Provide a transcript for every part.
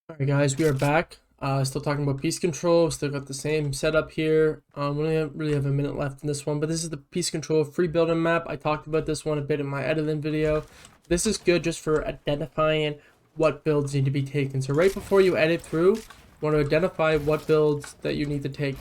Alright guys, we are back. Still talking about piece control. Still got the same setup here. We only really have a minute left in this one, but this is the piece control free building map. I talked about this one a bit in my editing video. This is good just for identifying what builds need to be taken. So right before you edit through, you want to identify what builds that you need to take.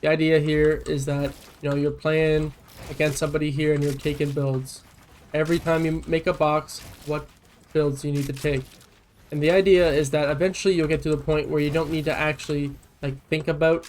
The idea here is that you're playing against somebody here and you're taking builds. Every time you make a box, what builds you need to take. And the idea is that eventually you'll get to the point where you don't need to actually think about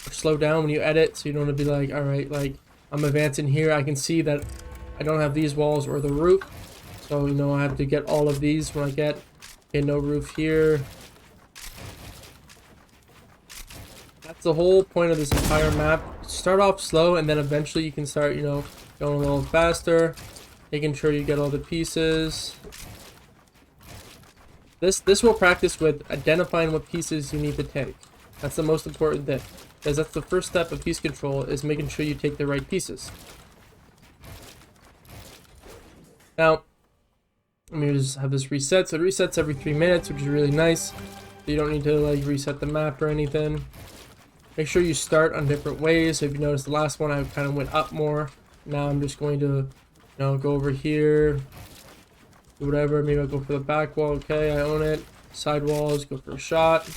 or slow down when you edit. So you don't want to be like, all right, I'm advancing here. I can see that I don't have these walls or the roof. So, I have to get all of these when I get, okay, no roof here. That's the whole point of this entire map. Start off slow and then eventually you can start, going a little faster, making sure you get all the pieces. This will practice with identifying what pieces you need to take. That's the most important thing, because that's the first step of piece control, is making sure you take the right pieces. Now, let me just have this reset. So it resets every 3 minutes, which is really nice. So you don't need to reset the map or anything. Make sure you start on different ways. So if you notice the last one, I kind of went up more. Now I'm just going to, go over here. Whatever, maybe I'll go for the back wall. Okay, I own it. Side walls, go for a shot.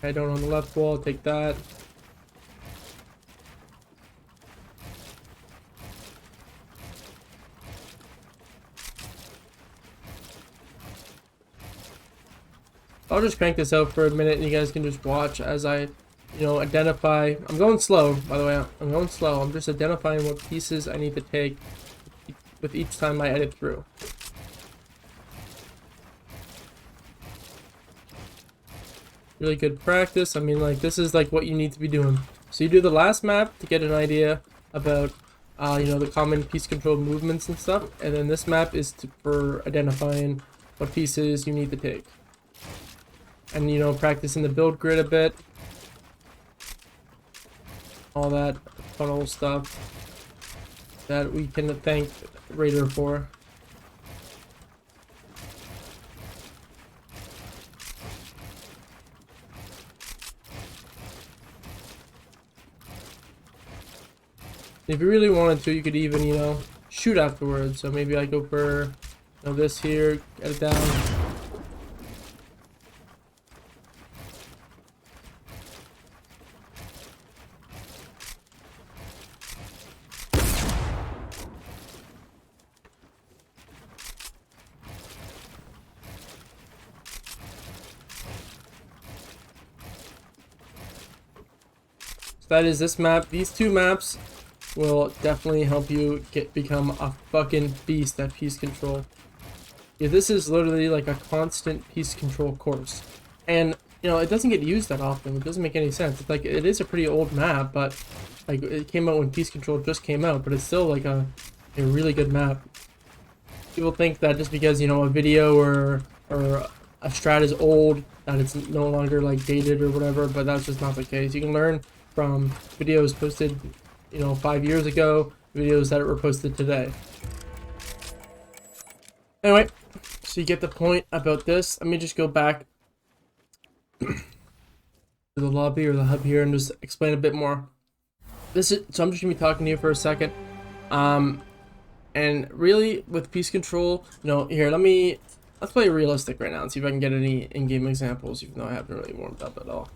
I don't own the left wall, take that. I'll just crank this out for a minute and you guys can just watch as I, identify. I'm going slow, by the way. I'm going slow. I'm just identifying what pieces I need to take with each time I edit through. Really good practice. I mean, this is what you need to be doing. So you do the last map to get an idea about the common piece control movements and stuff, and then this map is for identifying what pieces you need to take. And practicing the build grid a bit, all that fun old stuff that we can thank Raider for. If you really wanted to, you could even, shoot afterwards. So maybe I go for, this here, get it down. So that is this map. These two maps will definitely help you become a fucking beast at piece control. Yeah, this is literally like a constant piece control course. And, it doesn't get used that often. It doesn't make any sense. It's it is a pretty old map, but it came out when piece control just came out, but it's still a really good map. People think that just because, a video or a strat is old, that it's no longer dated or whatever, but that's just not the case. You can learn from videos posted 5 years ago, videos that were posted today. Anyway, so you get the point about this. Let me just go back to the lobby or the hub here and just explain a bit more. So I'm just gonna be talking to you for a second. And really with piece control, here, let's play realistic right now and see if I can get any in-game examples, even though I haven't really warmed up at all.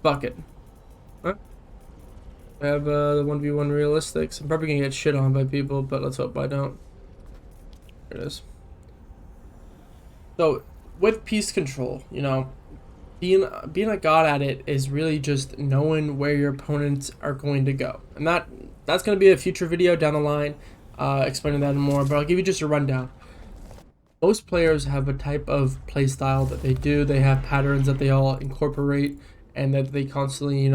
Bucket. Huh? I have the 1v1 realistics. I'm probably gonna get shit on by people, but let's hope I don't. There it is. So with piece control, being a god at it is really just knowing where your opponents are going to go, and that's gonna be a future video down the line, explaining that more. But I'll give you just a rundown. Most players have a type of play style that they do. They have patterns that they all incorporate, and that they constantly,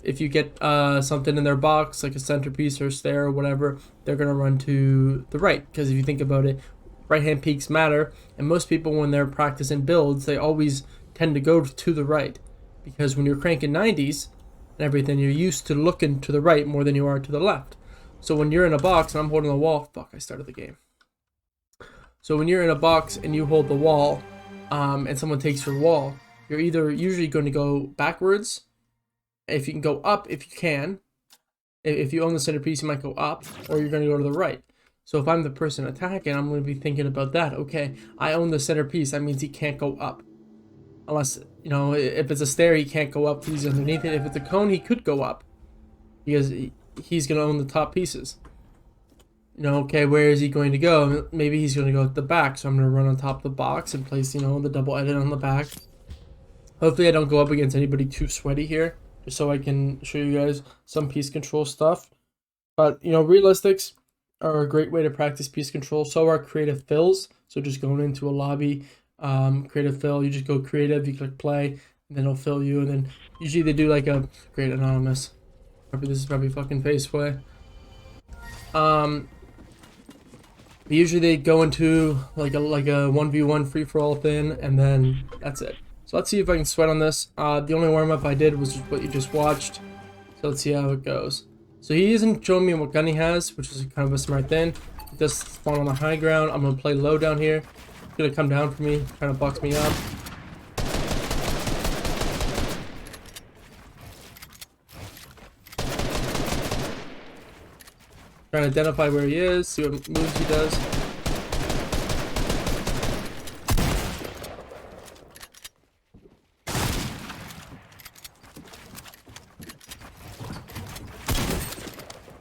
if you get something in their box, like a centerpiece or a stair or whatever, they're going to run to the right. Because if you think about it, right-hand peaks matter. And most people, when they're practicing builds, they always tend to go to the right. Because when you're cranking 90s and everything, you're used to looking to the right more than you are to the left. So when you're in a box and I'm holding the wall, fuck, I started the game. So when you're in a box and you hold the wall, and someone takes your wall, you're either usually going to go backwards. If you can go up, if you can. If you own the centerpiece, you might go up, or you're going to go to the right. So if I'm the person attacking, I'm going to be thinking about that. Okay, I own the centerpiece. That means he can't go up. Unless, you know, if it's a stair, he can't go up because he's underneath it. If it's a cone, he could go up because he's going to own the top pieces. You know, okay, where is he going to go? Maybe he's going to go at the back, so I'm going to run on top of the box and place, you know, the double edit on the back. Hopefully I don't go up against anybody too sweaty here, just so I can show you guys some piece control stuff. But, you know, realistics are a great way to practice piece control. So are creative fills. So just going into a lobby, creative fill, you just go creative, you click play, and then it'll fill you. And then usually they do like a great anonymous. This is probably fucking face play. Usually they go into like a 1v1 free for all thing, and then that's it. So let's see if I can sweat on this. The only warm up I did was just what you just watched. So let's see how it goes. So he isn't showing me what gun he has, which is kind of a smart thing. He does spawn on the high ground. I'm gonna play low down here. He's gonna come down for me, trying to box me up. Trying to identify where he is, see what moves he does.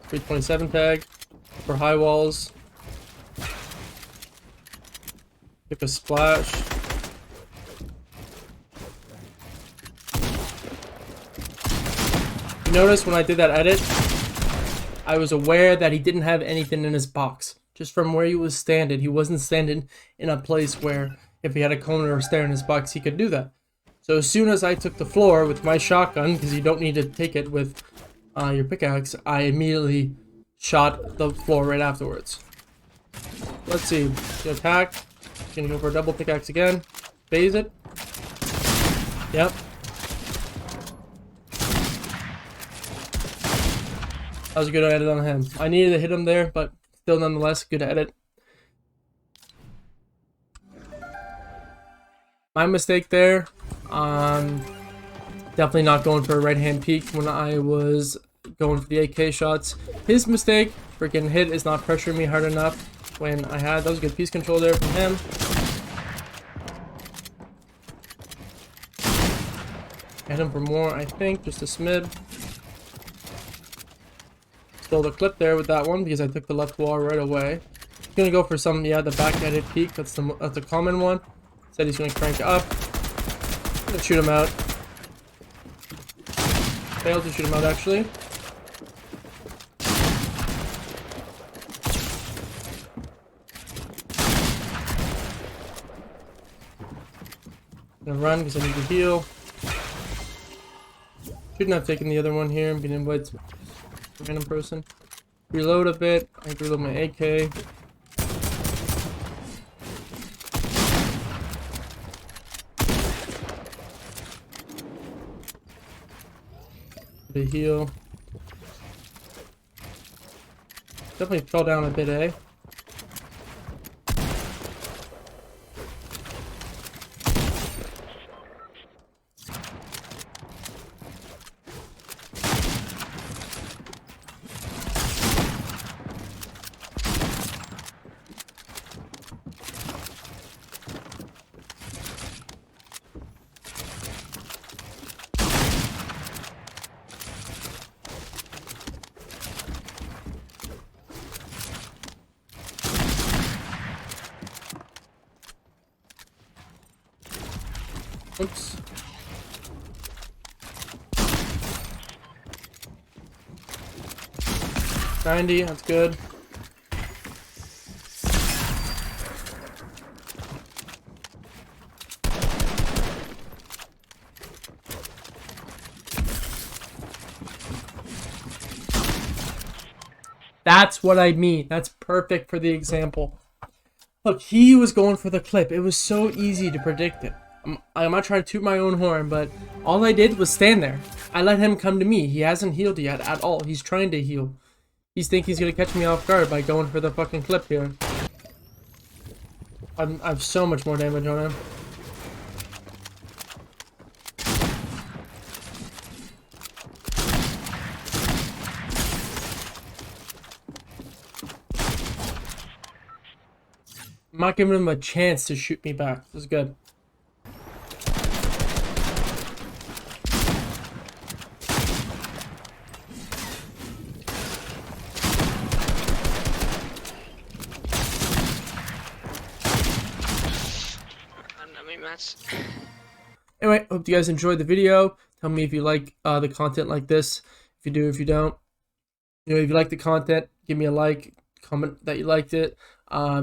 .327 tag for high walls. Pick a splash. You notice when I did that edit, I was aware that he didn't have anything in his box. Just from where he was standing. He wasn't standing in a place where if he had a cone or a stair in his box, he could do that. So as soon as I took the floor with my shotgun, because you don't need to take it with your pickaxe, I immediately shot the floor right afterwards. Let's see. The attack. Gonna go for a double pickaxe again. Phase it. Yep. That was a good edit on him. I needed to hit him there, but still nonetheless, good edit. My mistake there. Definitely not going for a right hand peek when I was going for the AK shots. His mistake for getting hit is not pressuring me hard enough when I had. That was a good piece control there from him. Hit him for more, I think, just a smid. Stole the clip there with that one because I took the left wall right away. He's gonna go for some, yeah, the back edit peek. That's a common one. Said he's gonna crank up. I'm gonna shoot him out. Failed to shoot him out actually. Gonna run because I need to heal. Shouldn't have taken the other one here. I'm being invited. Random person. Reload a bit. I reload my AK. The heal. Definitely fell down a bit, eh? Oops. $90, that's good. That's what I mean. That's perfect for the example. Look, he was going for the clip. It was so easy to predict it. I'm not trying to toot my own horn, but all I did was stand there. I let him come to me. He hasn't healed yet at all. He's trying to heal. He's thinking he's going to catch me off guard by going for the fucking clip here. I have so much more damage on him. I'm not giving him a chance to shoot me back. This is good. Anyway, hope you guys enjoyed the video. Tell me if you like the content like this. If you do, if you don't. If you like the content, give me a like, comment that you liked it.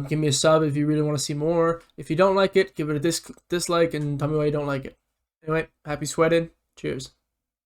Give me a sub if you really want to see more. If you don't like it, give it a dislike and tell me why you don't like it. Anyway, happy sweating. Cheers.